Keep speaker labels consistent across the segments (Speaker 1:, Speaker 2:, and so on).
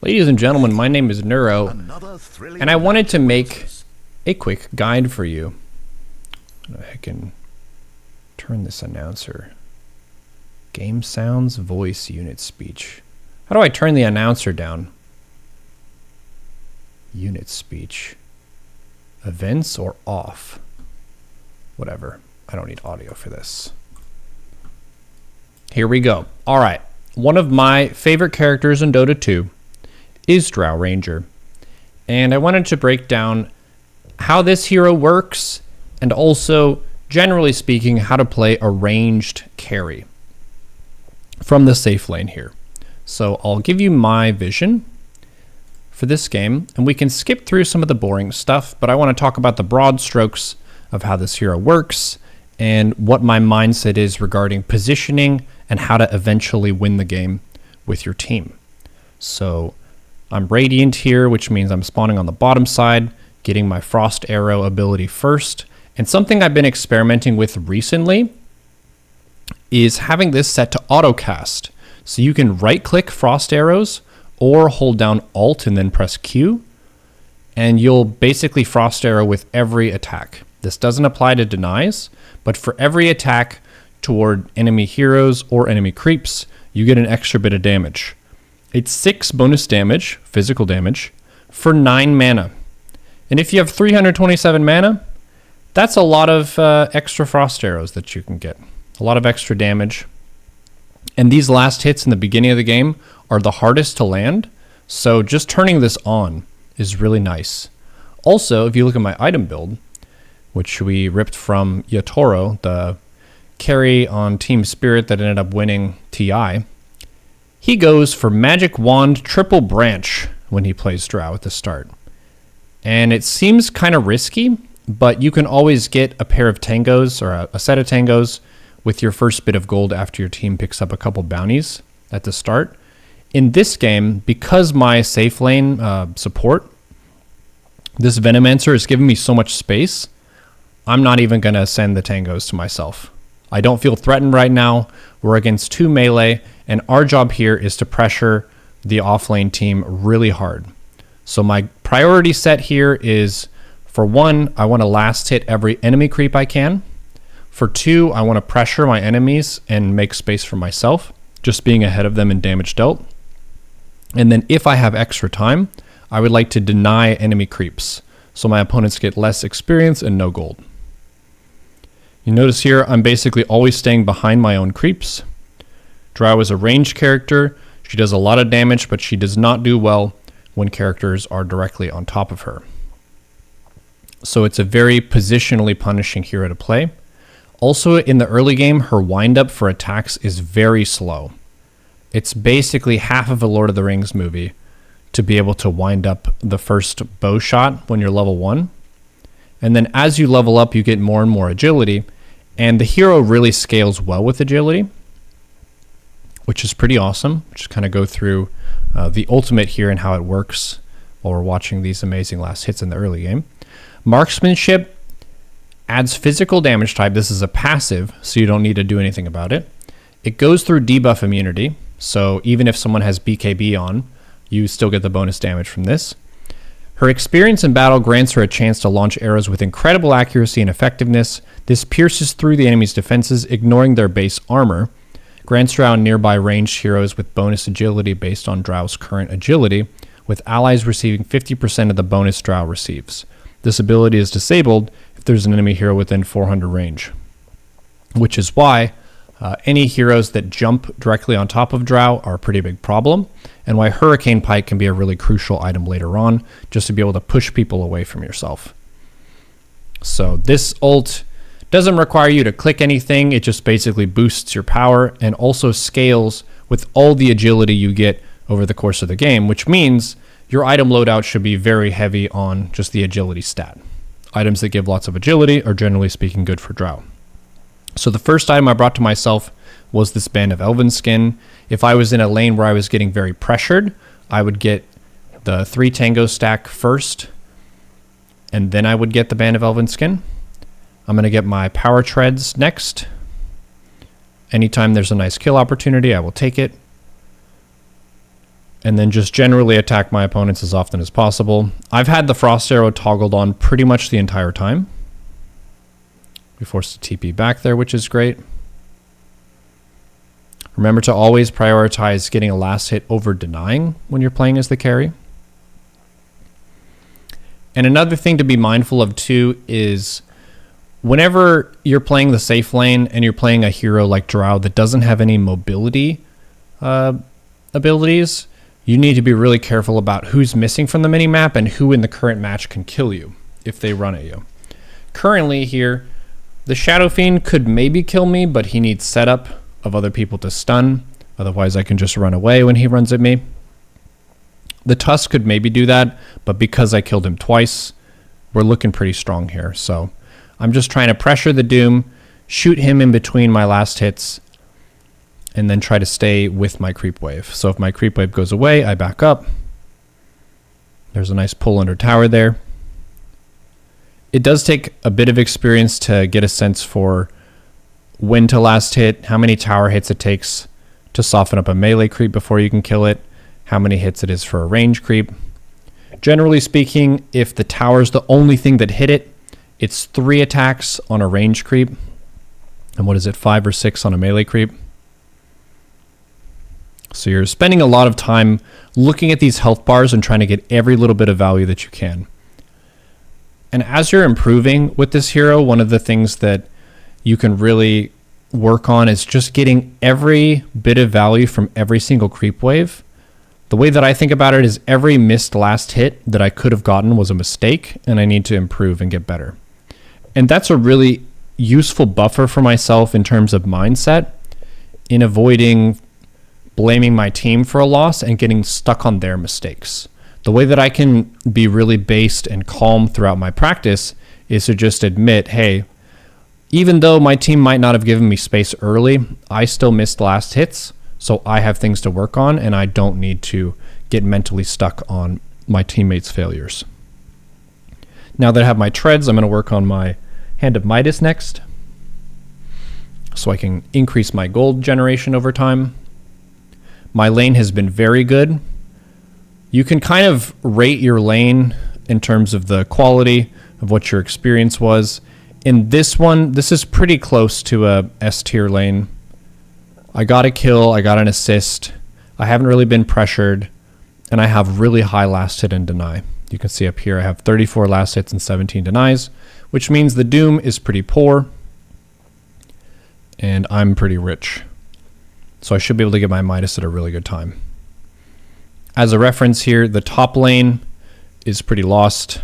Speaker 1: Ladies and gentlemen, my name is Neuro, and I wanted to make a quick guide for you. I can turn this announcer. Game sounds, voice, unit speech. How do I turn the announcer down? Unit speech. Events or off? Whatever. I don't need audio for this. Here we go. All right. One of my favorite characters in Dota 2 is Drow Ranger. And I wanted to break down how this hero works and also, generally speaking, how to play a ranged carry from the safe lane here. So I'll give you my vision for this game, and we can skip through some of the boring stuff, but I want to talk about the broad strokes of how this hero works and what my mindset is regarding positioning and how to eventually win the game with your team. So I'm Radiant here, which means I'm spawning on the bottom side, getting my Frost Arrow ability first. And something I've been experimenting with recently is having this set to autocast. So you can right-click Frost Arrows or hold down Alt and then press Q, and you'll basically Frost Arrow with every attack. This doesn't apply to denies, but for every attack toward enemy heroes or enemy creeps, you get an extra bit of damage. It's 6 bonus damage, physical damage, for 9 mana. And if you have 327 mana, that's a lot of extra Frost Arrows that you can get. A lot of extra damage. And these last hits in the beginning of the game are the hardest to land, so just turning this on is really nice. Also, if you look at my item build, which we ripped from Yatoro, the carry on Team Spirit that ended up winning TI, he goes for Magic Wand Triple Branch when he plays Drow at the start. And it seems kind of risky, but you can always get a pair of tangos or a set of tangos with your first bit of gold after your team picks up a couple bounties at the start. In this game, because my safe lane support, this Venomancer is giving me so much space, I'm not even going to send the tangos to myself. I don't feel threatened right now. We're against 2 melee, and our job here is to pressure the offlane team really hard. So my priority set here is, for 1, I want to last hit every enemy creep I can. For 2, I want to pressure my enemies and make space for myself, just being ahead of them in damage dealt. And then if I have extra time, I would like to deny enemy creeps, so my opponents get less experience and no gold. You notice here, I'm basically always staying behind my own creeps. Drow is a ranged character. She does a lot of damage, but she does not do well when characters are directly on top of her. So it's a very positionally punishing hero to play. Also, in the early game, her windup for attacks is very slow. It's basically half of a Lord of the Rings movie to be able to wind up the first bow shot when you're level 1. And then as you level up, you get more and more agility. And the hero really scales well with agility, which is pretty awesome. Just kind of go through the ultimate here and how it works while we're watching these amazing last hits in the early game. Marksmanship adds physical damage type. This is a passive, so you don't need to do anything about it. It goes through debuff immunity, so even if someone has BKB on, you still get the bonus damage from this. Her experience in battle grants her a chance to launch arrows with incredible accuracy and effectiveness. This pierces through the enemy's defenses, ignoring their base armor. Grants Drow nearby ranged heroes with bonus agility based on Drow's current agility, with allies receiving 50% of the bonus Drow receives. This ability is disabled if there's an enemy hero within 400 range, which is why any heroes that jump directly on top of Drow are a pretty big problem, and why Hurricane Pike can be a really crucial item later on, just to be able to push people away from yourself. So this ult doesn't require you to click anything, it just basically boosts your power and also scales with all the agility you get over the course of the game, which means your item loadout should be very heavy on just the agility stat. Items that give lots of agility are generally speaking good for Drow. So the first item I brought to myself was this Band of Elven Skin. If I was in a lane where I was getting very pressured, I would get the 3 Tango stack first, and then I would get the Band of Elven Skin. I'm going to get my Power Treads next. Anytime there's a nice kill opportunity, I will take it. and then just generally attack my opponents as often as possible. I've had the Frost Arrow toggled on pretty much the entire time. We forced a TP back there, which is great. Remember to always prioritize getting a last hit over denying when you're playing as the carry. And another thing to be mindful of too is whenever you're playing the safe lane and you're playing a hero like Drow that doesn't have any mobility abilities, you need to be really careful about who's missing from the minimap and who in the current match can kill you if they run at you. Currently here, the Shadow Fiend could maybe kill me, but he needs setup of other people to stun. Otherwise, I can just run away when he runs at me. The Tusk could maybe do that, but because I killed him twice, we're looking pretty strong here. So I'm just trying to pressure the Doom, shoot him in between my last hits, and then try to stay with my creep wave. So if my creep wave goes away, I back up. There's a nice pull under tower there. It does take a bit of experience to get a sense for when to last hit, how many tower hits it takes to soften up a melee creep before you can kill it, how many hits it is for a range creep. Generally speaking, if the tower's the only thing that hit it, it's 3 attacks on a range creep. And what is it, 5 or 6 on a melee creep? So you're spending a lot of time looking at these health bars and trying to get every little bit of value that you can. And as you're improving with this hero, one of the things that you can really work on is just getting every bit of value from every single creep wave. The way that I think about it is every missed last hit that I could have gotten was a mistake, and I need to improve and get better. And that's a really useful buffer for myself in terms of mindset in avoiding blaming my team for a loss and getting stuck on their mistakes. The way that I can be really based and calm throughout my practice is to just admit, hey, even though my team might not have given me space early, I still missed last hits, so I have things to work on and I don't need to get mentally stuck on my teammates' failures. Now that I have my treads, I'm going to work on my Hand of Midas next, so I can increase my gold generation over time. My lane has been very good. You can kind of rate your lane in terms of the quality of what your experience was. In this one, this is pretty close to a S tier lane. I got a kill, I got an assist, I haven't really been pressured, and I have really high last hit and deny. You can see up here I have 34 last hits and 17 denies, which means the Doom is pretty poor, and I'm pretty rich. So I should be able to get my Midas at a really good time. As a reference here, the top lane is pretty lost.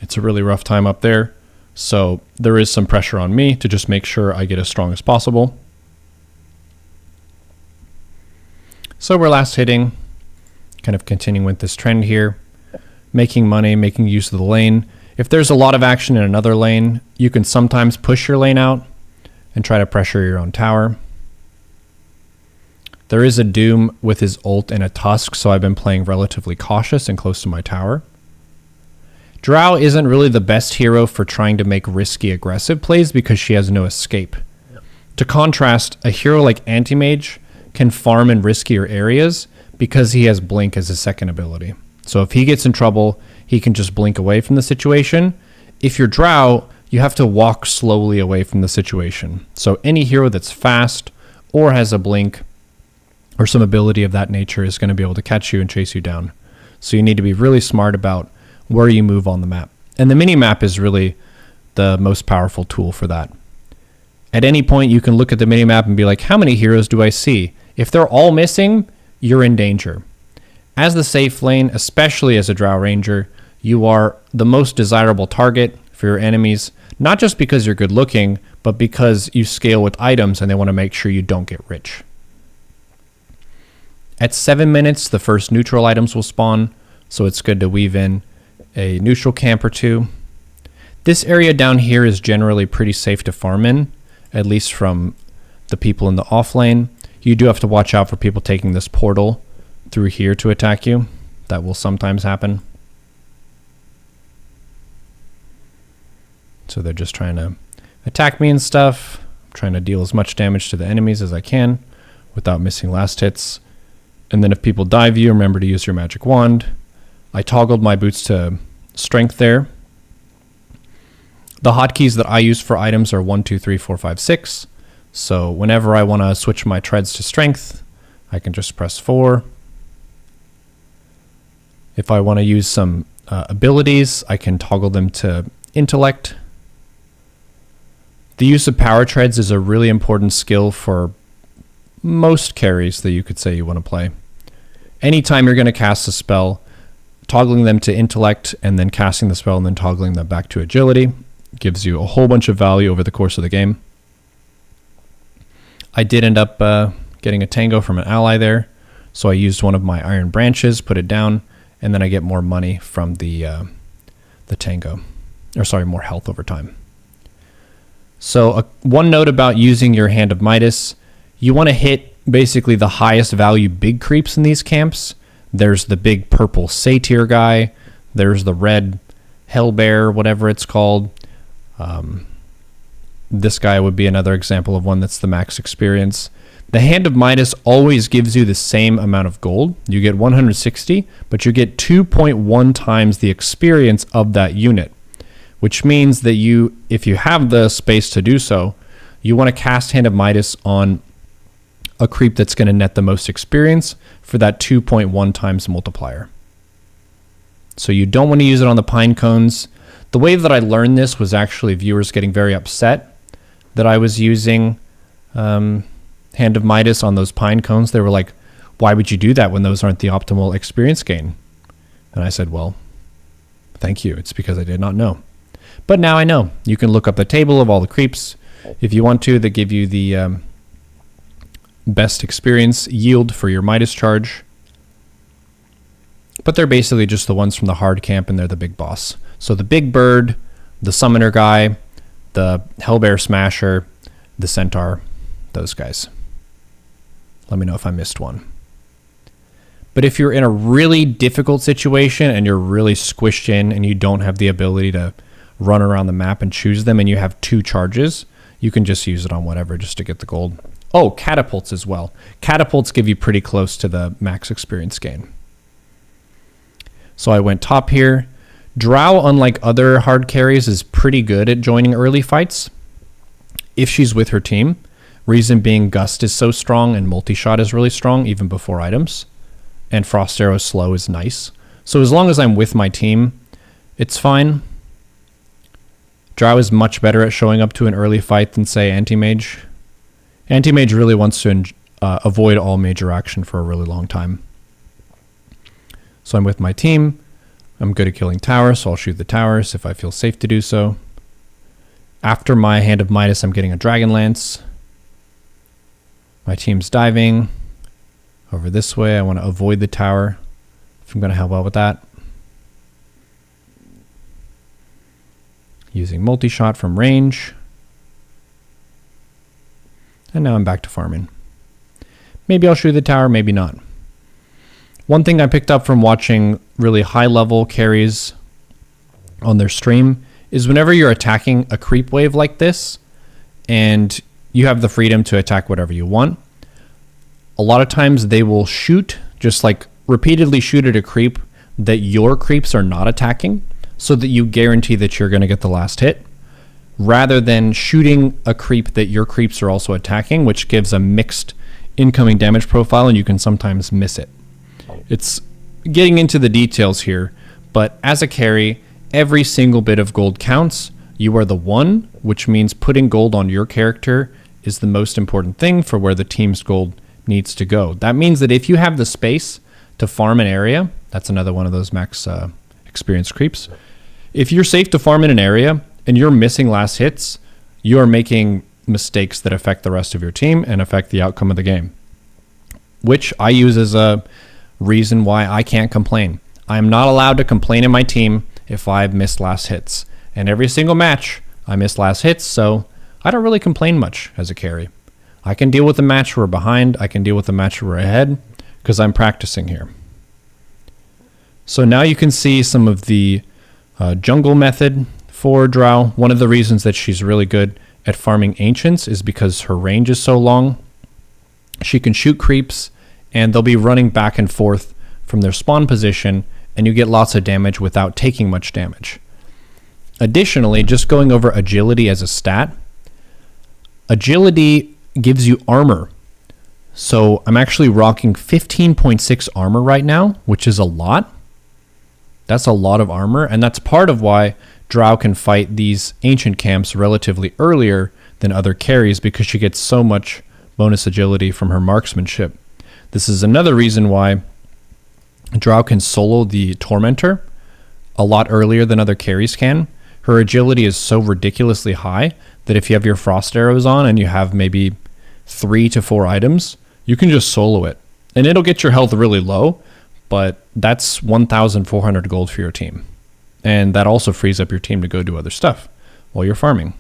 Speaker 1: It's a really rough time up there. So there is some pressure on me to just make sure I get as strong as possible. So we're last hitting, kind of continuing with this trend here, making money, making use of the lane. If there's a lot of action in another lane, you can sometimes push your lane out and try to pressure your own tower. There is a Doom with his ult and a Tusk, so I've been playing relatively cautious and close to my tower. Drow isn't really the best hero for trying to make risky aggressive plays because she has no escape. To contrast, a hero like Anti-Mage can farm in riskier areas because he has Blink as his second ability. So if he gets in trouble, he can just blink away from the situation. If you're Drow, you have to walk slowly away from the situation. So any hero that's fast or has a blink or some ability of that nature is going to be able to catch you and chase you down. So you need to be really smart about where you move on the map. And the mini-map is really the most powerful tool for that. At any point, you can look at the mini-map and be like, how many heroes do I see? If they're all missing, you're in danger. As the safe lane, especially as a Drow Ranger, you are the most desirable target for your enemies, not just because you're good looking, but because you scale with items and they want to make sure you don't get rich. At 7 minutes, the first neutral items will spawn, so it's good to weave in a neutral camp or two. This area down here is generally pretty safe to farm in, at least from the people in the off lane. You do have to watch out for people taking this portal through here to attack you. That will sometimes happen. So they're just trying to attack me and stuff. I'm trying to deal as much damage to the enemies as I can without missing last hits. And then if people dive you, remember to use your magic wand. I toggled my boots to strength there. The hotkeys that I use for items are 1, 2, 3, 4, 5, 6. So whenever I want to switch my treads to strength, I can just press 4. If I want to use some abilities, I can toggle them to intellect. The use of power treads is a really important skill for most carries that you could say you want to play. Anytime you're going to cast a spell, toggling them to intellect and then casting the spell and then toggling them back to agility gives you a whole bunch of value over the course of the game. I did end up getting a tango from an ally there, so I used one of my iron branches, put it down, and then I get more money from the tango, or sorry, more health over time. So one note about using your Hand of Midas, you want to hit basically the highest value big creeps in these camps. There's the big purple satyr guy, there's the red hellbear, whatever it's called. This guy would be another example of one that's the max experience. The Hand of Midas always gives you the same amount of gold. You get 160, but you get 2.1 times the experience of that unit, which means that if you have the space to do so, you want to cast Hand of Midas on a creep that's going to net the most experience for that 2.1 times multiplier. So you don't want to use it on the pine cones. The way that I learned this was actually viewers getting very upset that I was using Hand of Midas on those pine cones. They were like, why would you do that when those aren't the optimal experience gain? And I said, well, thank you. It's because I did not know. But now I know. You can look up the table of all the creeps if you want to that give you the best experience yield for your Midas charge. But they're basically just the ones from the hard camp, and they're the big boss. So the big bird, the summoner guy, the hellbear smasher, the centaur, those guys. Let me know if I missed one. But if you're in a really difficult situation and you're really squished in and you don't have the ability to run around the map and choose them and you have 2 charges, you can just use it on whatever just to get the gold. Oh, catapults as well. Catapults give you pretty close to the max experience gain. So I went top here. Drow, unlike other hard carries, is pretty good at joining early fights if she's with her team. Reason being, Gust is so strong and multi-shot is really strong even before items. And Frost Arrow slow is nice. So as long as I'm with my team, it's fine. Drow is much better at showing up to an early fight than, say, Anti-Mage. Anti-Mage really wants to avoid all major action for a really long time. So I'm with my team. I'm good at killing towers, so I'll shoot the towers if I feel safe to do so. After my Hand of Midas, I'm getting a Dragon Lance. My team's diving over this way. I want to avoid the tower if I'm going to help out with that. Using multi-shot from range. And now I'm back to farming. Maybe I'll shoot the tower, maybe not. One thing I picked up from watching really high-level carries on their stream is whenever you're attacking a creep wave like this, and you have the freedom to attack whatever you want, a lot of times they will shoot, just like repeatedly shoot at a creep that your creeps are not attacking, so that you guarantee that you're going to get the last hit, rather than shooting a creep that your creeps are also attacking, which gives a mixed incoming damage profile, and you can sometimes miss it. It's getting into the details here, but as a carry, every single bit of gold counts. You are the one, which means putting gold on your character is the most important thing for where the team's gold needs to go. That means that if you have the space to farm an area, that's another one of those max experience creeps. If you're safe to farm in an area and you're missing last hits, you are making mistakes that affect the rest of your team and affect the outcome of the game, which I use as a reason why I can't complain. I am not allowed to complain in my team if I've missed last hits. And every single match, I miss last hits, so I don't really complain much as a carry. I can deal with the match where we're behind, I can deal with the match where we're ahead, because I'm practicing here. So now you can see some of the jungle method for Drow. One of the reasons that she's really good at farming ancients is because her range is so long. She can shoot creeps and they'll be running back and forth from their spawn position, and you get lots of damage without taking much damage. Additionally, just going over agility as a stat, agility gives you armor. So I'm actually rocking 15.6 armor right now, which is a lot. That's a lot of armor, and that's part of why Drow can fight these ancient camps relatively earlier than other carries, because she gets so much bonus agility from her marksmanship. This is another reason why Drow can solo the Tormentor a lot earlier than other carries can. Her agility is so ridiculously high that if you have your frost arrows on and you have maybe 3 to 4 items, you can just solo it. And it'll get your health really low, but that's 1,400 gold for your team. And that also frees up your team to go do other stuff while you're farming.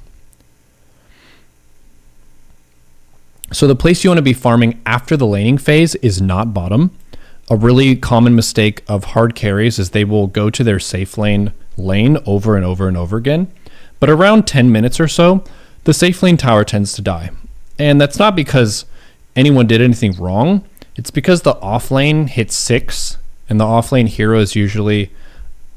Speaker 1: So the place you want to be farming after the laning phase is not bottom. A really common mistake of hard carries is they will go to their safe lane over and over and over again. But around 10 minutes or so, the safe lane tower tends to die. And that's not because anyone did anything wrong. It's because the off lane hits 6, and the off lane hero is usually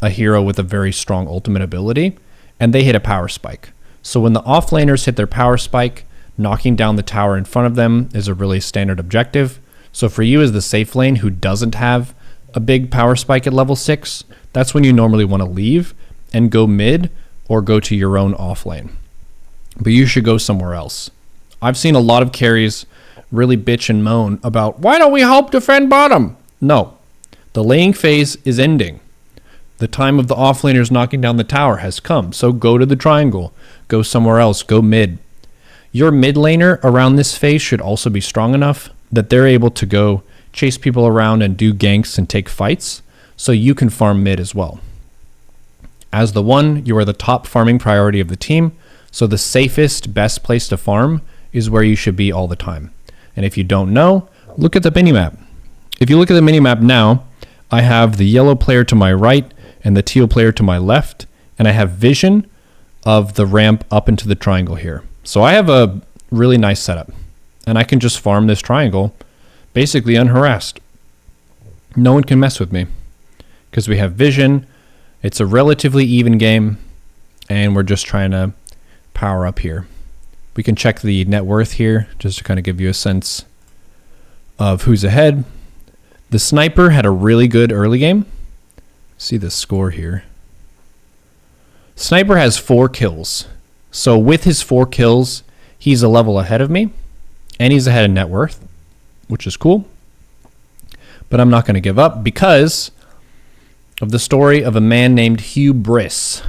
Speaker 1: a hero with a very strong ultimate ability, and they hit a power spike. So when the off laners hit their power spike, knocking down the tower in front of them is a really standard objective. So for you as the safe lane who doesn't have a big power spike at level 6, that's when you normally want to leave and go mid or go to your own off lane. But you should go somewhere else. I've seen a lot of carries really bitch and moan about, why don't we help defend bottom? No, the laning phase is ending. The time of the offlaners knocking down the tower has come, so go to the triangle, go somewhere else, go mid. Your mid laner around this phase should also be strong enough that they're able to go chase people around and do ganks and take fights, so you can farm mid as well. As the one, you are the top farming priority of the team, so the safest, best place to farm is where you should be all the time. And if you don't know, look at the minimap. If you look at the minimap now, I have the yellow player to my right and the teal player to my left, and I have vision of the ramp up into the triangle here. So I have a really nice setup, and I can just farm this triangle basically unharassed. No one can mess with me because we have vision. It's a relatively even game, and we're just trying to power up here. We can check the net worth here just to kind of give you a sense of who's ahead. The sniper had a really good early game. See the score here. Sniper has 4 kills. So with his 4 kills, he's a level ahead of me, and he's ahead of net worth, which is cool. But I'm not going to give up because of the story of a man named Hugh Briss.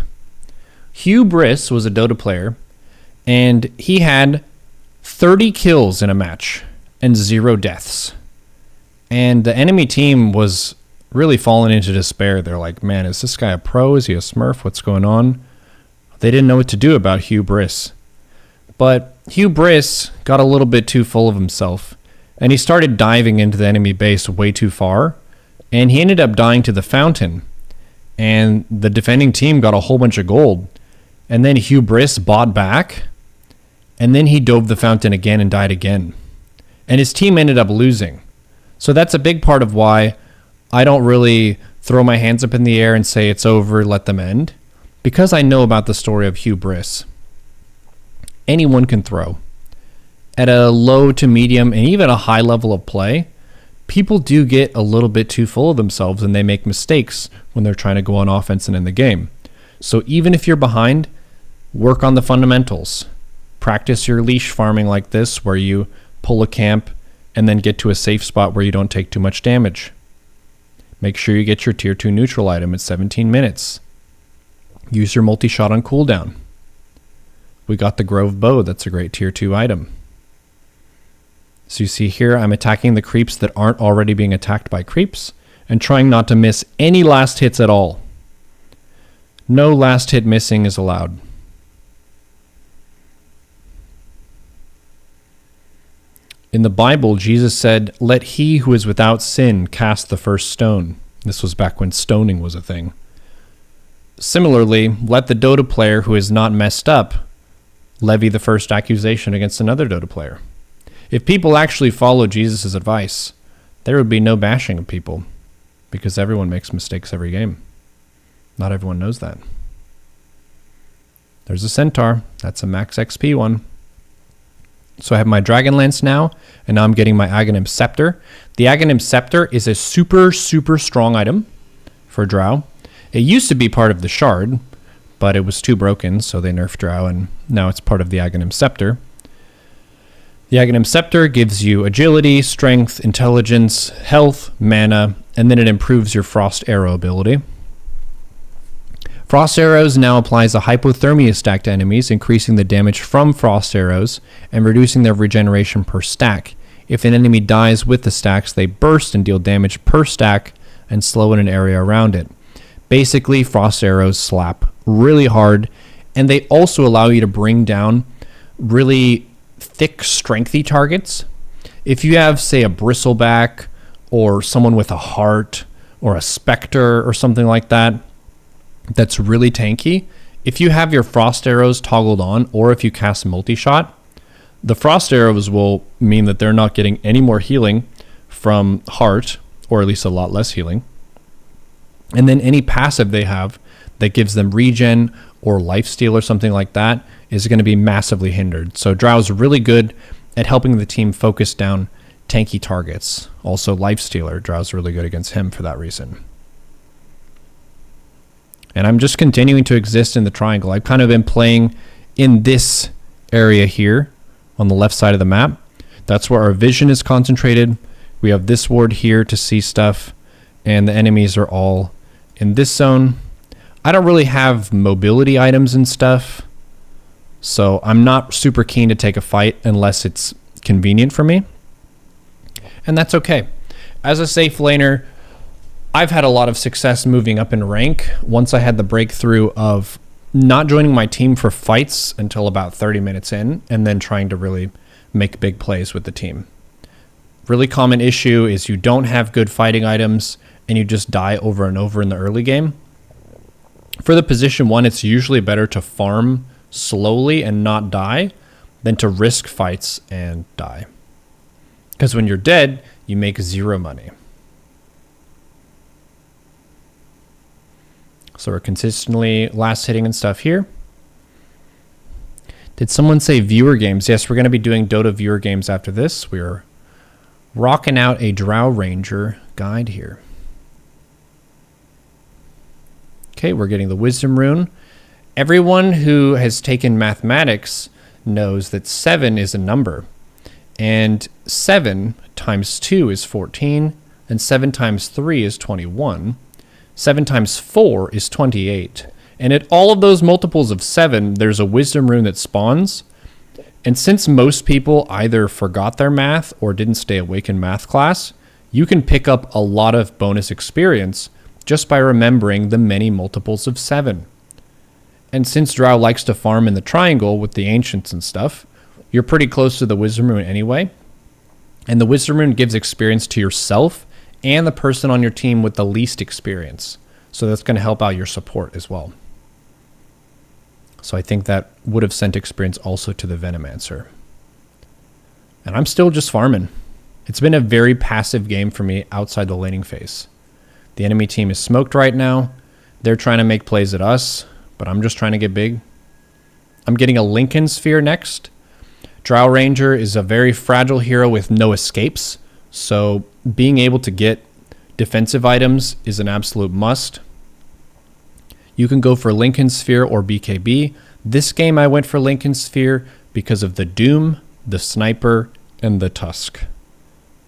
Speaker 1: Hugh Briss was a Dota player, and he had 30 kills in a match and 0 deaths. And the enemy team was really falling into despair. They're like, man, is this guy a pro? Is he a smurf? What's going on? They didn't know what to do about Hugh Briss. But Hugh Briss got a little bit too full of himself, and he started diving into the enemy base way too far, and he ended up dying to the fountain. And the defending team got a whole bunch of gold. And then Hugh Briss bought back, and then he dove the fountain again and died again. And his team ended up losing. So that's a big part of why I don't really throw my hands up in the air and say it's over, let them end. Because I know about the story of Hugh Briss. Anyone can throw. At a low to medium and even a high level of play, people do get a little bit too full of themselves and they make mistakes when they're trying to go on offense and in the game. So even if you're behind, work on the fundamentals. Practice your leash farming like this, where you pull a camp and then get to a safe spot where you don't take too much damage. Make sure you get your tier 2 neutral item at 17 minutes. Use your multi-shot on cooldown. We got the Grove Bow, that's a great tier 2 item. So you see here, I'm attacking the creeps that aren't already being attacked by creeps and trying not to miss any last hits at all. No last hit missing is allowed. In the Bible, Jesus said, "Let he who is without sin cast the first stone." This was back when stoning was a thing. Similarly, let the Dota player who is not messed up levy the first accusation against another Dota player. If people actually follow Jesus' advice, there would be no bashing of people because everyone makes mistakes every game. Not everyone knows that. There's a Centaur. That's a max XP one. So I have my Dragonlance now, and now I'm getting my Aghanim Scepter. The Aghanim Scepter is a super, super strong item for Drow. It used to be part of the Shard, but it was too broken, so they nerfed Drow, and now it's part of the Aghanim Scepter. The Aghanim Scepter gives you agility, strength, intelligence, health, mana, and then it improves your Frost Arrow ability. Frost Arrows now applies a hypothermia stack to enemies, increasing the damage from Frost Arrows and reducing their regeneration per stack. If an enemy dies with the stacks, they burst and deal damage per stack and slow in an area around it. Basically, Frost Arrows slap really hard, and they also allow you to bring down really thick, strengthy targets. If you have, say, a Bristleback or someone with a heart or a Spectre or something like that, that's really tanky, if you have your Frost Arrows toggled on, or if you cast multi-shot, the Frost Arrows will mean that they're not getting any more healing from heart, or at least a lot less healing. And then any passive they have that gives them regen or lifesteal or something like that is going to be massively hindered. So Drow's really good at helping the team focus down tanky targets. Also lifestealer, Drow's really good against him for that reason. And I'm just continuing to exist in the triangle. I've kind of been playing in this area here on the left side of the map. That's where our vision is concentrated. We have this ward here to see stuff, and the enemies are all in this zone. I don't really have mobility items and stuff, so I'm not super keen to take a fight unless it's convenient for me. And that's okay. As a safe laner, I've had a lot of success moving up in rank once I had the breakthrough of not joining my team for fights until about 30 minutes in, and then trying to really make big plays with the team. Really common issue is you don't have good fighting items and you just die over and over in the early game. For the position 1, it's usually better to farm slowly and not die than to risk fights and die. Because when you're dead, you make 0 money. So we're consistently last hitting and stuff here. Did someone say viewer games? Yes, we're going to be doing Dota viewer games after this. We're rocking out a Drow Ranger guide here. Okay, we're getting the Wisdom Rune. Everyone who has taken mathematics knows that 7 is a number. And 7 times 2 is 14, and 7 times 3 is 21. 7 times 4 is 28. And at all of those multiples of 7, there's a Wisdom Rune that spawns. And since most people either forgot their math or didn't stay awake in math class, you can pick up a lot of bonus experience just by remembering the many multiples of 7. And since Drow likes to farm in the triangle with the ancients and stuff, you're pretty close to the Wisdom Rune anyway. And the Wisdom Rune gives experience to yourself and the person on your team with the least experience. So that's going to help out your support as well. So I think that would have sent experience also to the Venomancer. And I'm still just farming. It's been a very passive game for me outside the laning phase. The enemy team is smoked right now. They're trying to make plays at us, but I'm just trying to get big. I'm getting a Lincoln Sphere next. Drow Ranger is a very fragile hero with no escapes. So being able to get defensive items is an absolute must. You can go for Lincoln Sphere or BKB. This game I went for Lincoln Sphere because of the Doom, the Sniper, and the Tusk.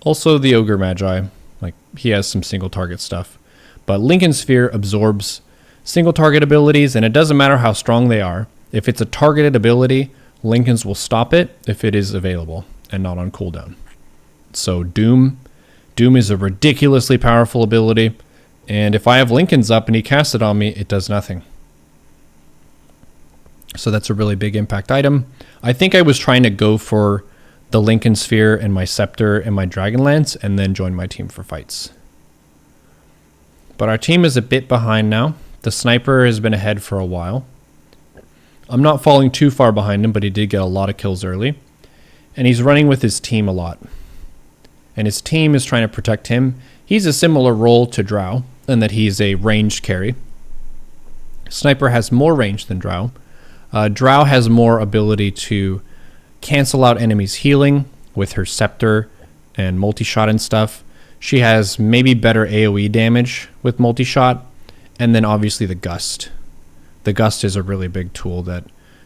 Speaker 1: Also the Ogre Magi. Like, he has some single target stuff. But Lincoln Sphere absorbs single target abilities, and it doesn't matter how strong they are. If it's a targeted ability, Lincolns will stop it if it is available and not on cooldown. So Doom is a ridiculously powerful ability, and if I have Lincoln's up and he casts it on me, it does nothing. So that's a really big impact item. I think I was trying to go for the Lincoln Sphere and my Scepter and my Dragonlance and then join my team for fights. But our team is a bit behind now. The Sniper has been ahead for a while. I'm not falling too far behind him, but he did get a lot of kills early. And he's running with his team a lot. and his team is trying to protect him. He's a similar role to Drow in that he's a ranged carry. Sniper has more range than Drow. Drow has more ability to cancel out enemies' healing with her scepter and multi-shot and stuff. She has maybe better AoE damage with multi-shot, and then obviously the gust. The gust is a really big tool that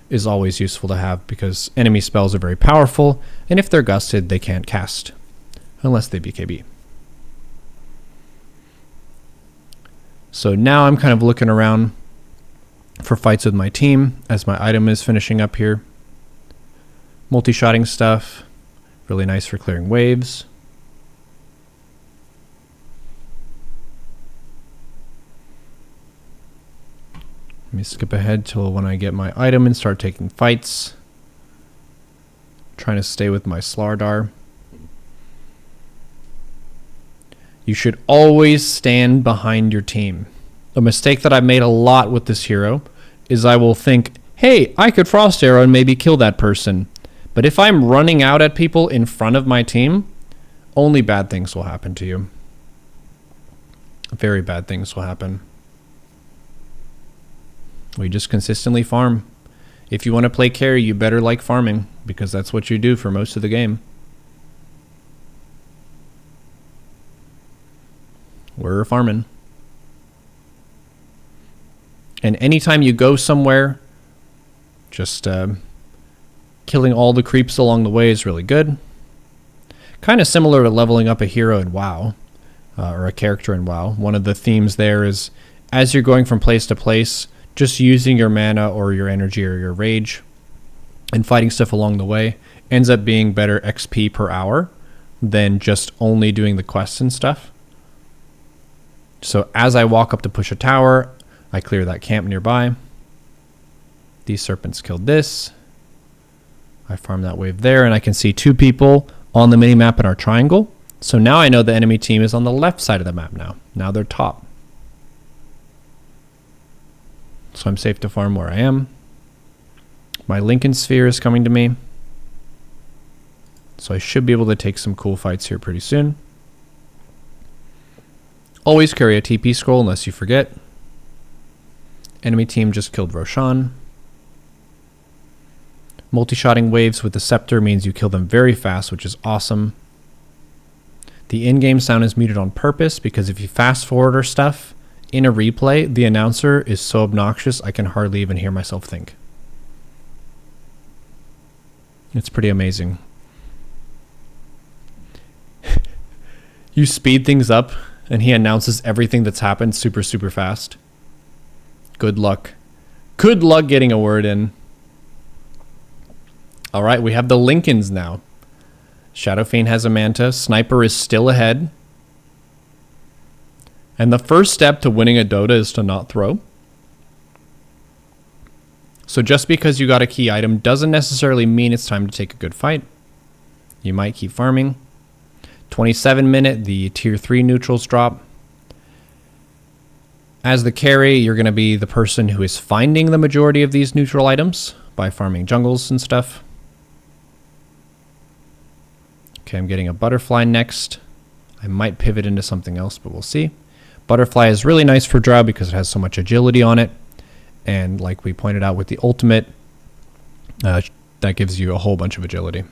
Speaker 1: is always useful to have because enemy spells are very powerful, and if they're gusted, they can't cast unless they BKB. So now I'm kind of looking around for fights with my team as my item is finishing up here. Multi-shotting stuff, really nice for clearing waves. Let me skip ahead till when I get my item and start taking fights. Trying to stay with my Slardar. You should always stand behind your team. A mistake that I've made a lot with this hero is I will think, hey, I could Frost Arrow and maybe kill that person. But if I'm running out at people in front of my team, only bad things will happen to you. Very bad things will happen. We just consistently farm. If you want to play carry, you better like farming, because that's what you do for most of the game. We're farming. And anytime you go somewhere, just killing all the creeps along the way is really good. Kind of similar to leveling up a hero in WoW, or a character in WoW. One of the themes there is, as you're going from place to place, just using your mana or your energy or your rage and fighting stuff along the way ends up being better XP per hour than just only doing the quests and stuff. So as I walk up to push a tower, I clear that camp nearby. These serpents killed this. I farm that wave there, and I can see 2 people on the minimap in our triangle. So now I know the enemy team is on the left side of the map now. Now they're top. So I'm safe to farm where I am. My Lincoln Sphere is coming to me. So I should be able to take some cool fights here pretty soon. Always carry a TP scroll unless you forget. Enemy team just killed Roshan. Multi-shotting waves with the scepter means you kill them very fast, which is awesome. The in-game sound is muted on purpose because if you fast forward or stuff, in a replay, the announcer is so obnoxious I can hardly even hear myself think. It's pretty amazing. You speed things up and he announces everything that's happened super, super fast. Good luck. Good luck getting a word in. All right, we have the Lincolns now. Shadowfiend has a Manta. Sniper is still ahead. And the first step to winning a Dota is to not throw. So just because you got a key item doesn't necessarily mean it's time to take a good fight. You might keep farming. 27-minute, the tier 3 neutrals drop. As the carry, you're going to be the person who is finding the majority of these neutral items by farming jungles and stuff. Okay, I'm getting a butterfly next. I might pivot into something else, but we'll see. Butterfly is really nice for Drow because it has so much agility on it. And like we pointed out with the ultimate, that gives you a whole bunch of agility.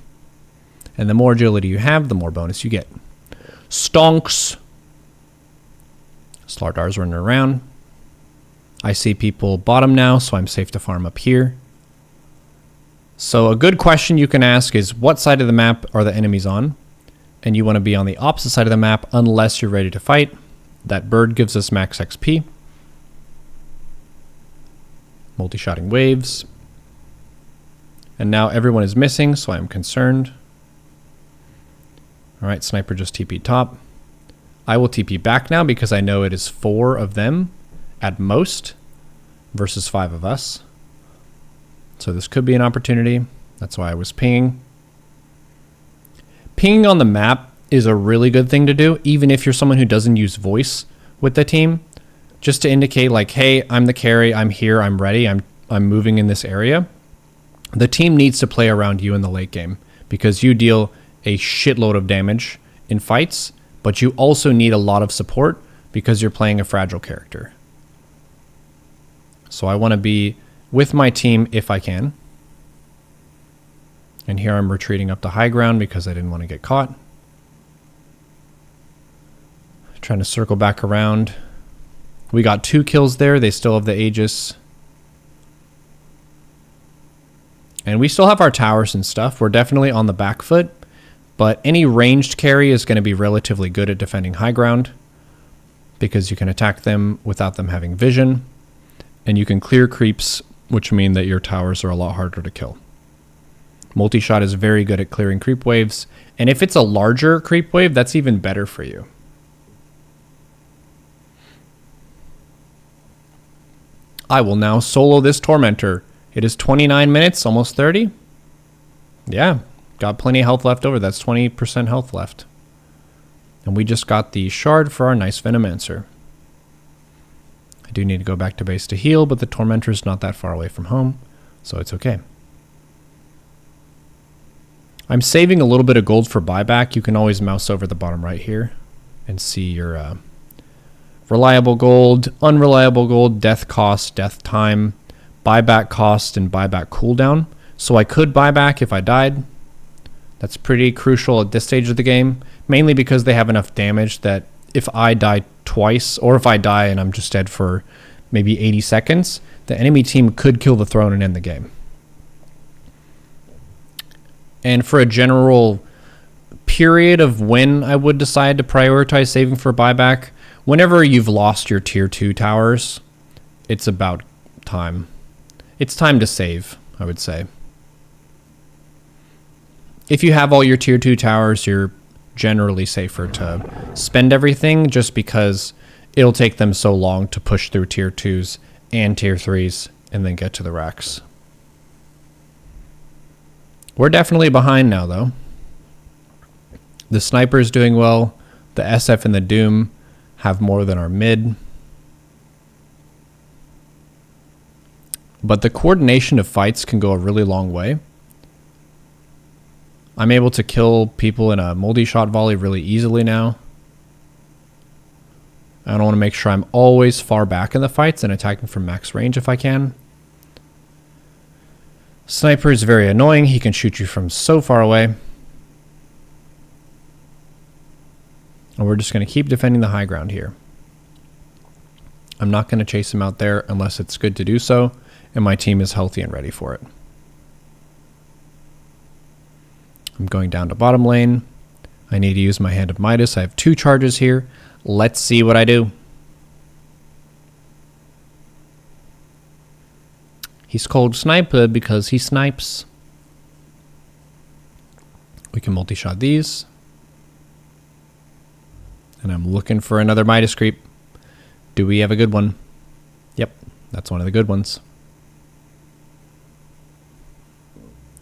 Speaker 1: And the more agility you have, the more bonus you get. Stonks. Slardar's running around. I see people bottom now, so I'm safe to farm up here. So a good question you can ask is, what side of the map are the enemies on? And you want to be on the opposite side of the map unless you're ready to fight. That bird gives us max XP. Multi-shotting waves. And now everyone is missing, so I'm concerned. All right, sniper just TP top. I will TP back now because I know it is 4 of them at most versus 5 of us. So this could be an opportunity. That's why I was pinging. Pinging on the map is a really good thing to do, even if you're someone who doesn't use voice with the team, just to indicate like, hey, I'm the carry, I'm here, I'm ready, I'm moving in this area. The team needs to play around you in the late game because you deal a shitload of damage in fights, but you also need a lot of support because you're playing a fragile character. So I want to be with my team if I can. And here I'm retreating up to high ground because I didn't want to get caught. Trying to circle back around. We got 2 kills there. They still have the Aegis. And we still have our towers and stuff. We're definitely on the back foot. But any ranged carry is going to be relatively good at defending high ground, because you can attack them without them having vision. And you can clear creeps, which mean that your towers are a lot harder to kill. Multi-shot is very good at clearing creep waves. And if it's a larger creep wave, that's even better for you. I will now solo this Tormentor. It is 29 minutes, almost 30. Yeah, got plenty of health left over. That's 20% health left. And we just got the shard for our nice Venomancer. I do need to go back to base to heal, but the Tormentor is not that far away from home, so it's okay. I'm saving a little bit of gold for buyback. You can always mouse over the bottom right here and see your reliable gold, unreliable gold, death cost, death time, buyback cost, and buyback cooldown. So I could buy back if I died. That's pretty crucial at this stage of the game, mainly because they have enough damage that if I die twice, or if I die and I'm just dead for maybe 80 seconds, the enemy team could kill the throne and end the game. And for a general period of when I would decide to prioritize saving for buyback, whenever you've lost your tier 2 towers, it's about time. It's time to save, I would say. If you have all your tier 2 towers, you're generally safer to spend everything, just because it'll take them so long to push through tier 2s and tier 3s and then get to the racks. We're definitely behind now, though. The sniper is doing well. The SF and the Doom have more than our mid. But the coordination of fights can go a really long way. I'm able to kill people in a multi-shot volley really easily now. I don't want to make sure I'm always far back in the fights and attacking from max range if I can. Sniper is very annoying. He can shoot you from so far away. And we're just going to keep defending the high ground here. I'm not going to chase him out there unless it's good to do so, and my team is healthy and ready for it. I'm going down to bottom lane. I need to use my Hand of Midas. I have 2 charges here. Let's see what I do. He's called Sniper because he snipes. We can multi-shot these. And I'm looking for another Midas creep. Do we have a good one? Yep, that's one of the good ones.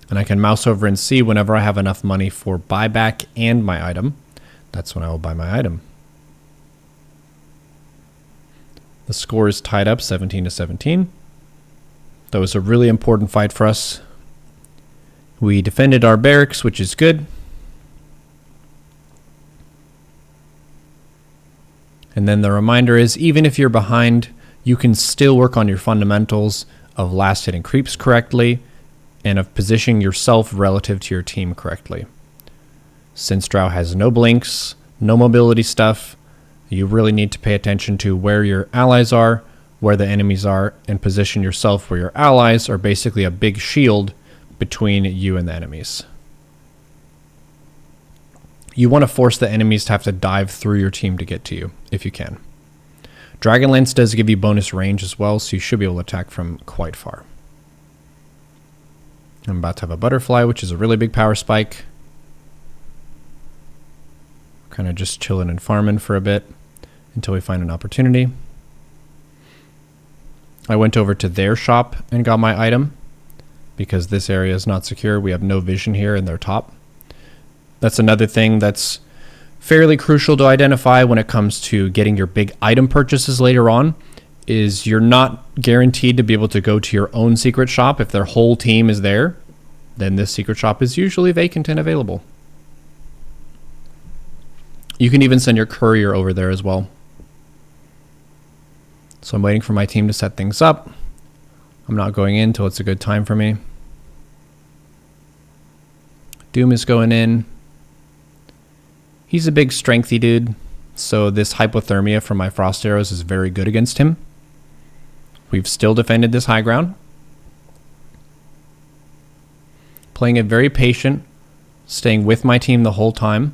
Speaker 1: And I can mouse over and see whenever I have enough money for buyback and my item. That's when I will buy my item. The score is tied up 17-17. That was a really important fight for us. We defended our barracks, which is good. And then the reminder is, even if you're behind, you can still work on your fundamentals of last hitting creeps correctly and of positioning yourself relative to your team correctly. Since Drow has no blinks, no mobility stuff, you really need to pay attention to where your allies are, where the enemies are, and position yourself where your allies are basically a big shield between you and the enemies. You want to force the enemies to have to dive through your team to get to you, if you can. Dragonlance does give you bonus range as well, so you should be able to attack from quite far. I'm about to have a butterfly, which is a really big power spike. Kind of just chilling and farming for a bit until we find an opportunity. I went over to their shop and got my item because this area is not secure. We have no vision here in their top. That's another thing that's fairly crucial to identify when it comes to getting your big item purchases later on, is you're not guaranteed to be able to go to your own secret shop. If their whole team is there, then this secret shop is usually vacant and available. You can even send your courier over there as well. So I'm waiting for my team to set things up. I'm not going in until it's a good time for me. Doom is going in. He's a big strengthy dude, so this hypothermia from my frost arrows is very good against him. We've still defended this high ground. Playing it very patient, staying with my team the whole time.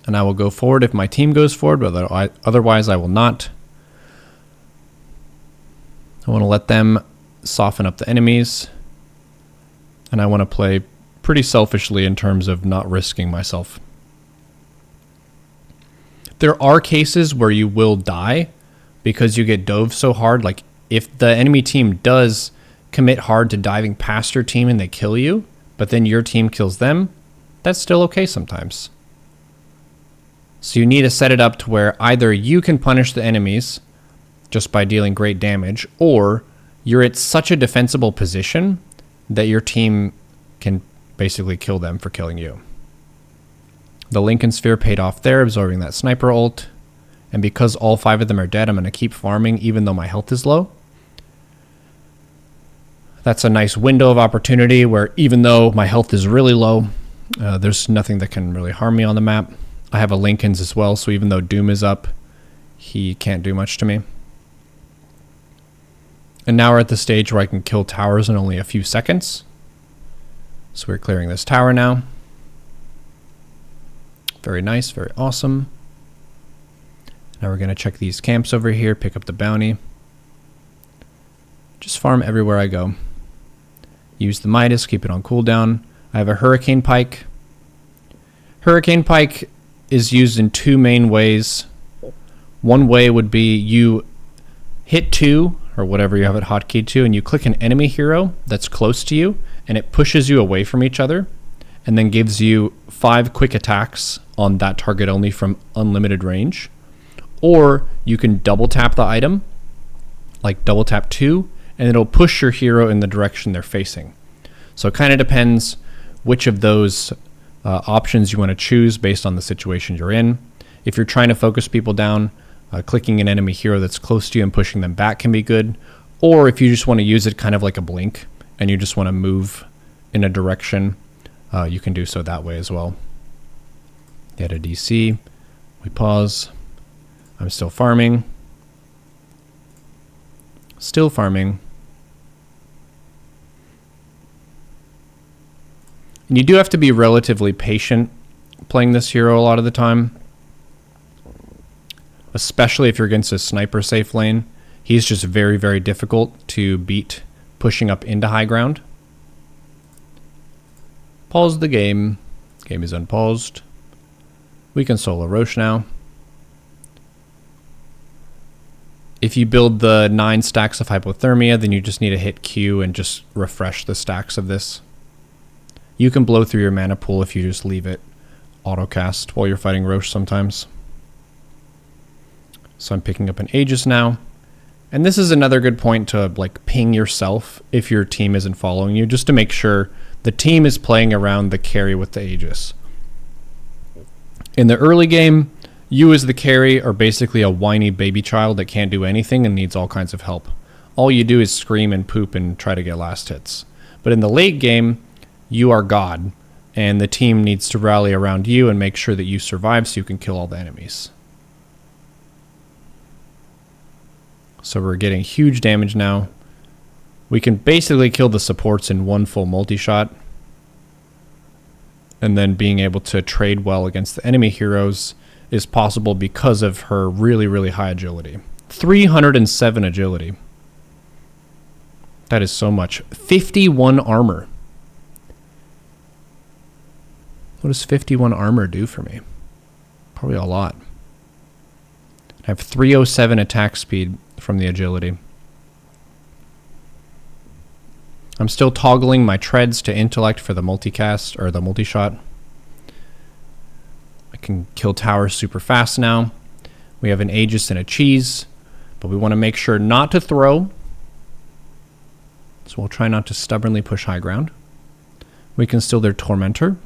Speaker 1: And I will go forward if my team goes forward, but otherwise I will not. I want to let them soften up the enemies. And I want to play pretty selfishly in terms of not risking myself. There are cases where you will die because you get dove so hard. Like if the enemy team does commit hard to diving past your team and they kill you, but then your team kills them, that's still okay sometimes. So you need to set it up to where either you can punish the enemies just by dealing great damage, or you're at such a defensible position that your team can basically kill them for killing you. The Lincoln Sphere paid off there, absorbing that sniper ult. And because all 5 of them are dead, I'm going to keep farming even though my health is low. That's a nice window of opportunity where even though my health is really low, there's nothing that can really harm me on the map. I have a Lincoln's as well, so even though Doom is up, he can't do much to me. And now we're at the stage where I can kill towers in only a few seconds. So we're clearing this tower now. Very nice, very awesome. Now we're going to check these camps over here, pick up the bounty. Just farm everywhere I go. Use the Midas, keep it on cooldown. I have a Hurricane Pike. Hurricane Pike is used in 2 main ways. One way would be you hit 2, or whatever you have it hotkeyed to, and you click an enemy hero that's close to you, and it pushes you away from each other, and then gives you 5 quick attacks on that target only from unlimited range. Or you can double tap the item, like double tap 2, and it'll push your hero in the direction they're facing. So it kind of depends which of those options you want to choose based on the situation you're in. If you're trying to focus people down, clicking an enemy hero that's close to you and pushing them back can be good. Or if you just want to use it kind of like a blink and you just want to move in a direction, you can do so that way as well. Get a DC. We pause. I'm still farming. Still farming. And you do have to be relatively patient playing this hero a lot of the time. Especially if you're against a sniper safe lane. He's just very, very difficult to beat pushing up into high ground. Pause the game. Game is unpaused. We can solo Roche now. If you build the 9 stacks of hypothermia, then you just need to hit Q and just refresh the stacks of this. You can blow through your mana pool if you just leave it autocast while you're fighting Roche sometimes. So I'm picking up an Aegis now. And this is another good point to like ping yourself if your team isn't following you, just to make sure the team is playing around the carry with the Aegis. In the early game, you as the carry are basically a whiny baby child that can't do anything and needs all kinds of help. All you do is scream and poop and try to get last hits. But in the late game, you are God, and the team needs to rally around you and make sure that you survive so you can kill all the enemies. So we're getting huge damage now. We can basically kill the supports in 1 full multi-shot. And then being able to trade well against the enemy heroes is possible because of her really, really high agility. 307 agility. That is so much. 51 armor. What does 51 armor do for me? Probably a lot. I have 307 attack speed from the agility. I'm still toggling my treads to intellect for the multicast or the multi-shot. I can kill towers super fast now. We have an Aegis and a cheese, but we want to make sure not to throw. So we'll try not to stubbornly push high ground. We can steal their Tormentor.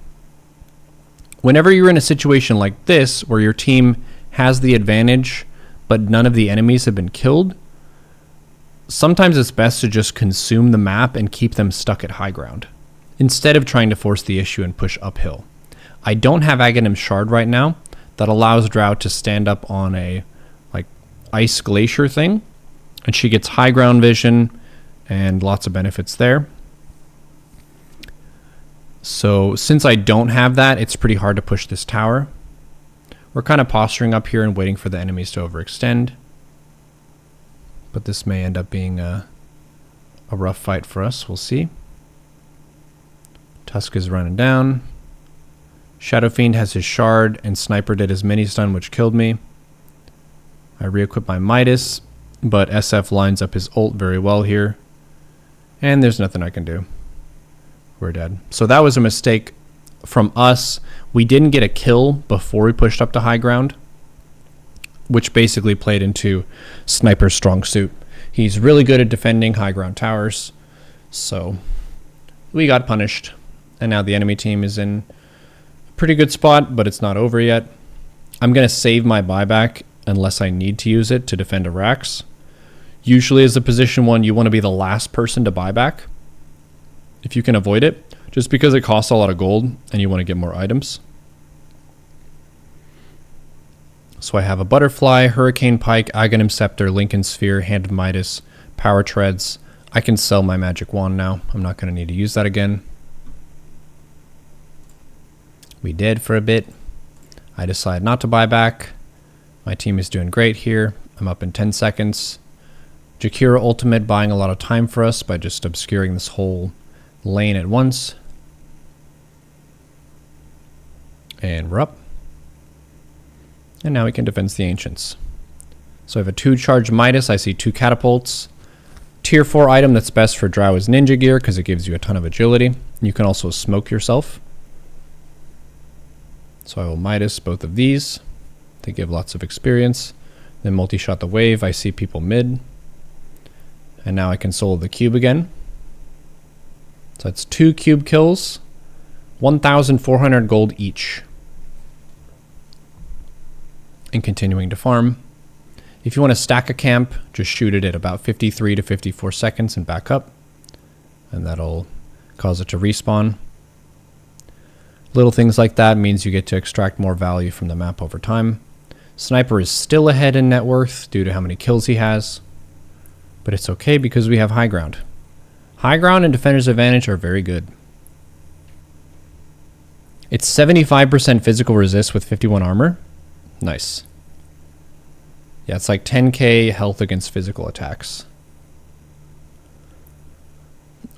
Speaker 1: Whenever you're in a situation like this, where your team has the advantage, but none of the enemies have been killed, sometimes it's best to just consume the map and keep them stuck at high ground, instead of trying to force the issue and push uphill. I don't have Aghanim's Shard right now that allows Drow to stand up on a like ice glacier thing, and she gets high ground vision and lots of benefits there. So since I don't have that, it's pretty hard to push this tower. We're kind of posturing up here and waiting for the enemies to overextend. But this may end up being a rough fight for us. We'll see. Tusk is running down. Shadow Fiend has his shard, and Sniper did his mini stun, which killed me. I re-equip my Midas, but SF lines up his ult very well here. And there's nothing I can do. We're dead. So that was a mistake from us. We didn't get a kill before we pushed up to high ground, which basically played into Sniper's strong suit. He's really good at defending high ground towers. So we got punished. And now the enemy team is in a pretty good spot, but it's not over yet. I'm going to save my buyback unless I need to use it to defend a Rax. Usually as a position 1, you want to be the last person to buy back, if you can avoid it, just because it costs a lot of gold and you want to get more items. So I have a Butterfly, Hurricane Pike, Aghanim Scepter, Lincoln Sphere, Hand of Midas, Power Treads. I can sell my Magic Wand now. I'm not going to need to use that again. We did for a bit. I decide not to buy back. My team is doing great here. I'm up in 10 seconds. Jakira Ultimate buying a lot of time for us by just obscuring this whole lane at once. And we're up. And now we can defense the Ancients. So I have a 2-charge Midas. I see 2 catapults. Tier 4 item that's best for Drow is Ninja Gear because it gives you a ton of agility. You can also smoke yourself. So I will Midas both of these. They give lots of experience. Then multi-shot the wave. I see people mid. And now I can solo the cube again. So that's 2 cube kills, 1,400 gold each. And continuing to farm. If you want to stack a camp, just shoot it at about 53 to 54 seconds and back up. And that'll cause it to respawn. Little things like that means you get to extract more value from the map over time. Sniper is still ahead in net worth due to how many kills he has. But it's okay because we have high ground. High ground and defender's advantage are very good. It's 75% physical resist with 51 armor. Nice. Yeah, it's like 10k health against physical attacks.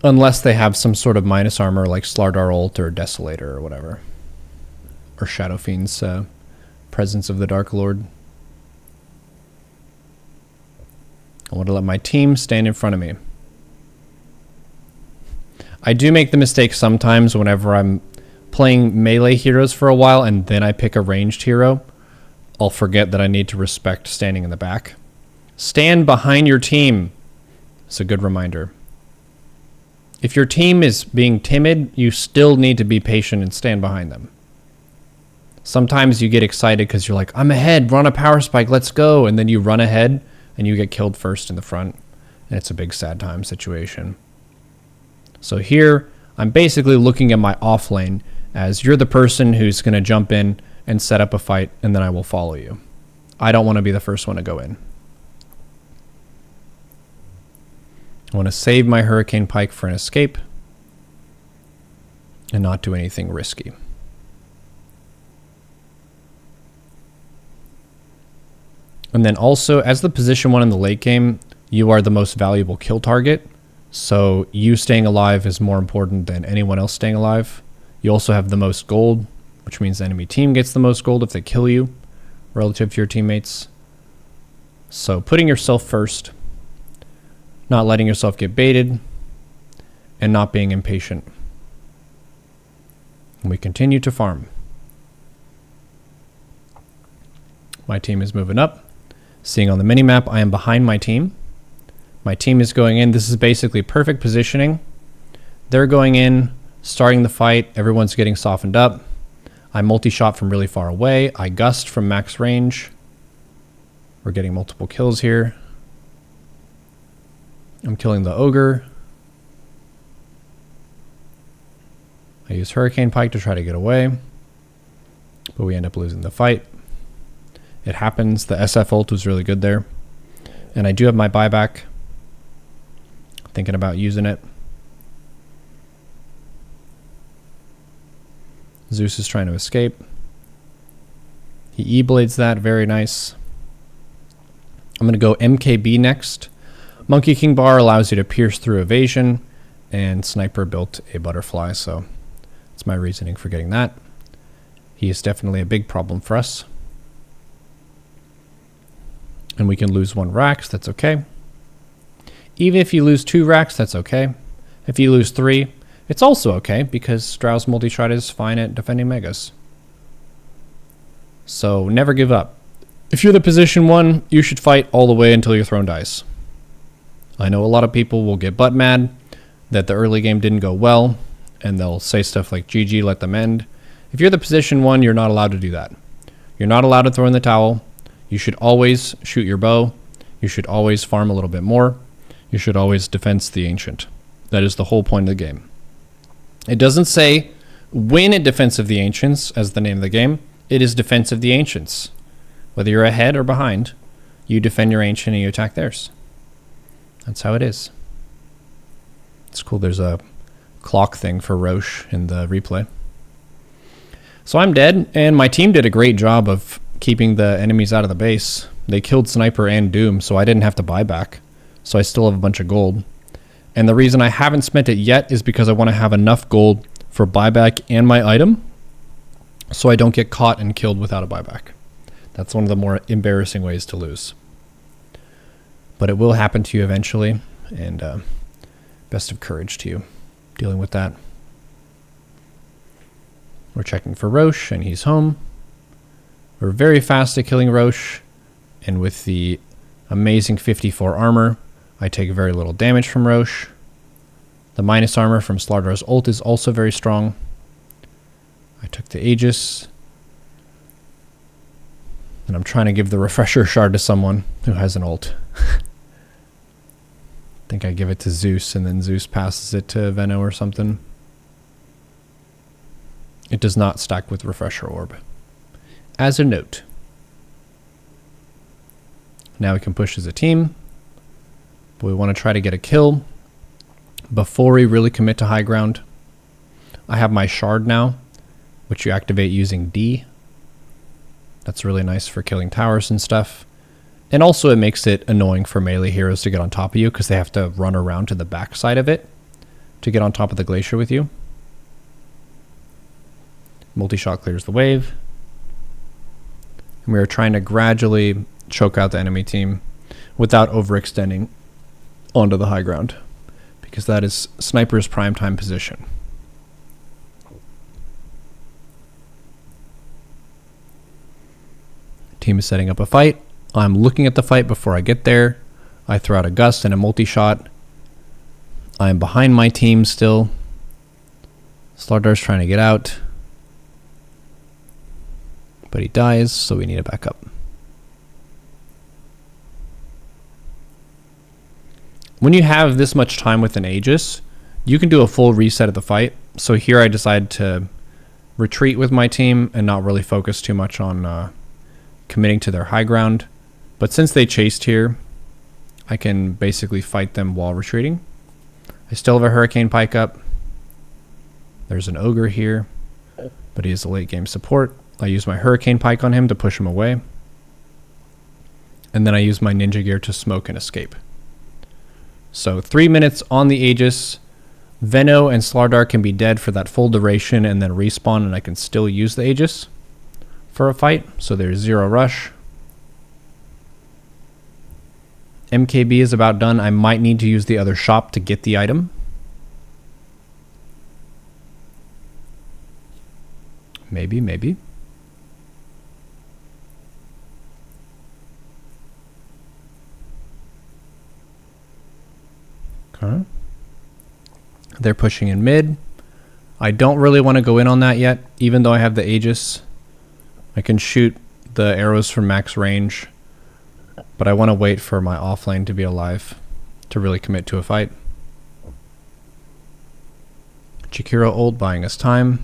Speaker 1: Unless they have some sort of minus armor like Slardar ult or Desolator or whatever. Or Shadow Fiend's Presence of the Dark Lord. I want to let my team stand in front of me. I do make the mistake sometimes whenever I'm playing melee heroes for a while and then I pick a ranged hero. I'll forget that I need to respect standing in the back. Stand behind your team. It's a good reminder. If your team is being timid, you still need to be patient and stand behind them. Sometimes you get excited because you're like, I'm ahead, run a power spike, let's go. And then you run ahead and you get killed first in the front. And it's a big sad time situation. So here, I'm basically looking at my off lane as you're the person who's going to jump in and set up a fight, and then I will follow you. I don't want to be the first one to go in. I want to save my Hurricane Pike for an escape and not do anything risky. And then also, as the position 1 in the late game, you are the most valuable kill target. So you staying alive is more important than anyone else staying alive. You also have the most gold, which means the enemy team gets the most gold if they kill you relative to your teammates. So putting yourself first, not letting yourself get baited, and not being impatient. And we continue to farm. My team is moving up. Seeing on the minimap, I am behind my team. My team is going in. This is basically perfect positioning. They're going in, starting the fight. Everyone's getting softened up. I multi-shot from really far away. I gust from max range. We're getting multiple kills here. I'm killing the ogre. I use Hurricane Pike to try to get away, but we end up losing the fight. It happens. The SF ult was really good there. And I do have my buyback. Thinking about using it. Zeus is trying to escape. He E-blades that. Very nice. I'm going to go MKB next. Monkey King Bar allows you to pierce through evasion, and Sniper built a butterfly, so that's my reasoning for getting that. He is definitely a big problem for us. And we can lose 1 Rax, that's okay. Even if you lose 2 Rax, that's okay. If you lose 3, it's also okay, because Drow's multi-shot is fine at defending Megas. So never give up. If you're the position 1, you should fight all the way until your throne dies. I know a lot of people will get butt mad that the early game didn't go well, and they'll say stuff like, GG, let them end. If you're the position 1, you're not allowed to do that. You're not allowed to throw in the towel. You should always shoot your bow. You should always farm a little bit more. You should always defense the ancient. That is the whole point of the game. It doesn't say win at defense of the ancients as the name of the game. It is defense of the ancients. Whether you're ahead or behind, you defend your ancient and you attack theirs. That's how it is. It's cool. There's a clock thing for Roche in the replay. So I'm dead, and my team did a great job of keeping the enemies out of the base. They killed Sniper and Doom, so I didn't have to buy back. So I still have a bunch of gold. And the reason I haven't spent it yet is because I want to have enough gold for buyback and my item, so I don't get caught and killed without a buyback. That's one of the more embarrassing ways to lose. But it will happen to you eventually, and best of courage to you dealing with that. We're checking for Roche, and he's home. We're very fast at killing Roche, and with the amazing 54 armor, I take very little damage from Roche. The minus armor from Slardar's ult is also very strong. I took the Aegis, and I'm trying to give the refresher shard to someone who has an ult. I think I give it to Zeus, and then Zeus passes it to Venno or something. It does not stack with refresher orb. As a note. Now we can push as a team. But we want to try to get a kill before we really commit to high ground. I have my shard now, which you activate using D. That's really nice for killing towers and stuff. And also it makes it annoying for melee heroes to get on top of you because they have to run around to the back side of it to get on top of the glacier with you. Multi-shot clears the wave. And we are trying to gradually choke out the enemy team without overextending onto the high ground, because that is Sniper's primetime position. Team is setting up a fight. I'm looking at the fight before I get there. I throw out a gust and a multi-shot. I am behind my team still. Slardar's trying to get out, but he dies, so we need a backup. When you have this much time with an Aegis, you can do a full reset of the fight. So here I decided to retreat with my team and not really focus too much on committing to their high ground. But since they chased here, I can basically fight them while retreating. I still have a Hurricane Pike up. There's an Ogre here, but he is a late game support. I use my Hurricane Pike on him to push him away. And then I use my Ninja Gear to smoke and escape. So 3 minutes on the Aegis. Venno and Slardar can be dead for that full duration and then respawn, and I can still use the Aegis for a fight. So there's 0 rush. MKB is about done. I might need to use the other shop to get the item. Maybe. Okay. They're pushing in mid. I don't really want to go in on that yet, even though I have the Aegis. I can shoot the arrows from max range, but I want to wait for my offlane to be alive to really commit to a fight. Jakiro ult buying us time.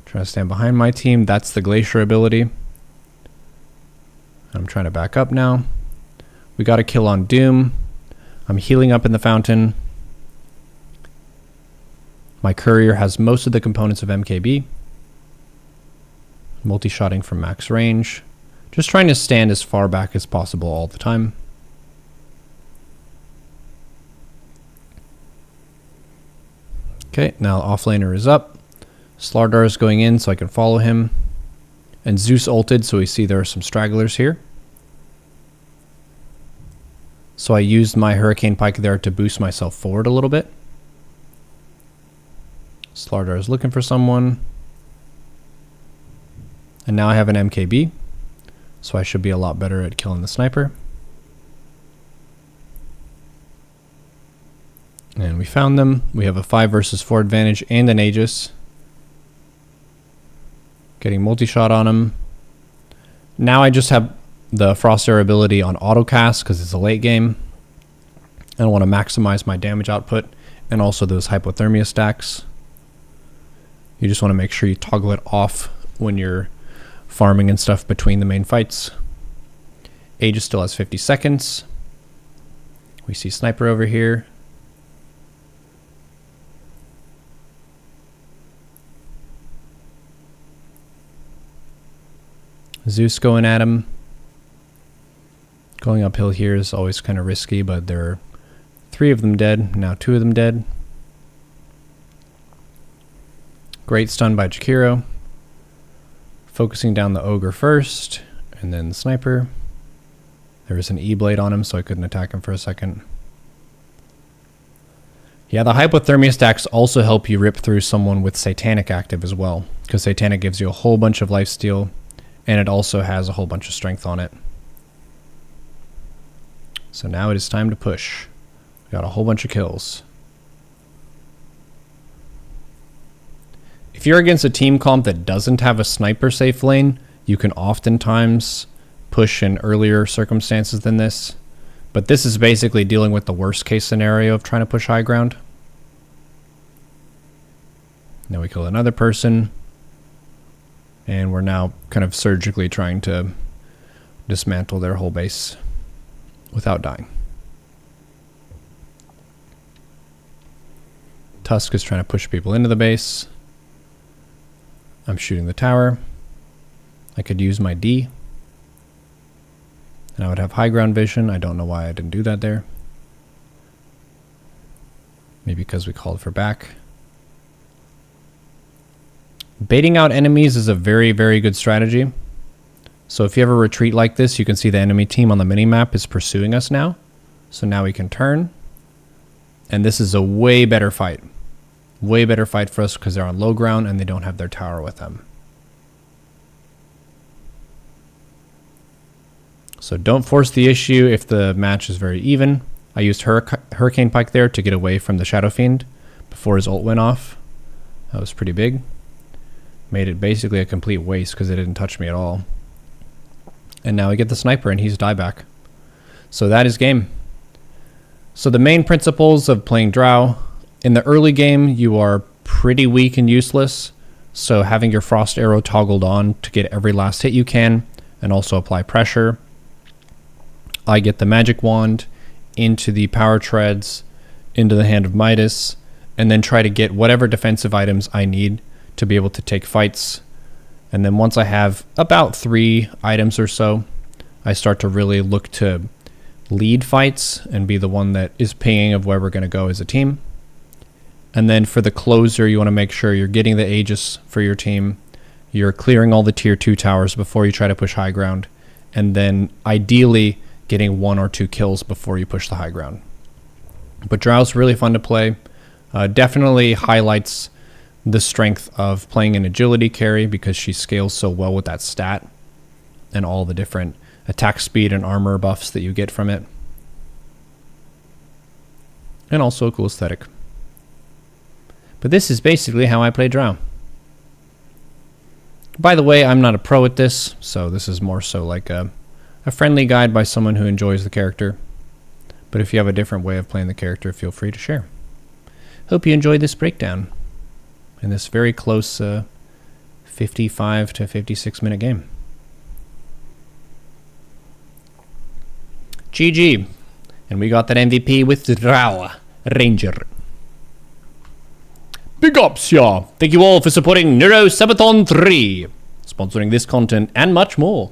Speaker 1: Trying to stand behind my team. That's the Glacier ability. I'm trying to back up now. We got a kill on Doom. I'm healing up in the fountain. My courier has most of the components of MKB. Multi-shotting from max range. Just trying to stand as far back as possible all the time. Okay, now offlaner is up. Slardar is going in so I can follow him. And Zeus ulted, so we see there are some stragglers here. So I used my Hurricane Pike there to boost myself forward a little bit. Slardar is looking for someone. And now I have an MKB, so I should be a lot better at killing the sniper. And we found them. We have a 5 versus 4 advantage and an Aegis. Getting multi-shot on him. Now I just have the Frost Air ability on autocast because it's a late game. I want to maximize my damage output and also those hypothermia stacks. You just want to make sure you toggle it off when you're farming and stuff between the main fights. Aegis still has 50 seconds. We see sniper over here. Zeus going at him. Going uphill here is always kind of risky, but there are 3 of them dead, now 2 of them dead. Great stun by Jakiro. Focusing down the ogre first, and then the sniper. There was an E-blade on him, so I couldn't attack him for a second. Yeah, the hypothermia stacks also help you rip through someone with Satanic active as well, because Satanic gives you a whole bunch of lifesteal, and it also has a whole bunch of strength on it. So now it is time to push. We got a whole bunch of kills. If you're against a team comp that doesn't have a sniper safe lane, you can oftentimes push in earlier circumstances than this. But this is basically dealing with the worst case scenario of trying to push high ground. Now we kill another person. And we're now kind of surgically trying to dismantle their whole base without dying. Tusk is trying to push people into the base. I'm shooting the tower. I could use my D. And I would have high ground vision. I don't know why I didn't do that there. Maybe because we called for back. Baiting out enemies is a very, very good strategy. So if you have a retreat like this, you can see the enemy team on the minimap is pursuing us now. So now we can turn. And this is a way better fight. Way better fight for us because they're on low ground and they don't have their tower with them. So don't force the issue if the match is very even. I used Hurricane Pike there to get away from the Shadow Fiend before his ult went off. That was pretty big. Made it basically a complete waste because it didn't touch me at all. And now we get the sniper and he's dieback. So that is game. So the main principles of playing Drow. In the early game, you are pretty weak and useless. So having your Frost Arrow toggled on to get every last hit you can and also apply pressure. I get the Magic Wand into the Power Treads, into the Hand of Midas, and then try to get whatever defensive items I need to be able to take fights. And then once I have about 3 items or so, I start to really look to lead fights and be the one that is pinging of where we're going to go as a team. And then for the closer, you want to make sure you're getting the Aegis for your team. You're clearing all the tier 2 towers before you try to push high ground. And then ideally getting 1 or 2 kills before you push the high ground. But Drow's really fun to play. Definitely highlights the strength of playing an agility carry because she scales so well with that stat and all the different attack speed and armor buffs that you get from it. And also a cool aesthetic. But this is basically how I play Drow. By the way, I'm not a pro at this, so this is more so like a friendly guide by someone who enjoys the character. But if you have a different way of playing the character, feel free to share. Hope you enjoyed this breakdown in this very close 55 to 56 minute game. GG. And we got that MVP with Drow Ranger. Big ups, y'all. Thank you all for supporting Neuro Subathon 3, sponsoring this content and much more.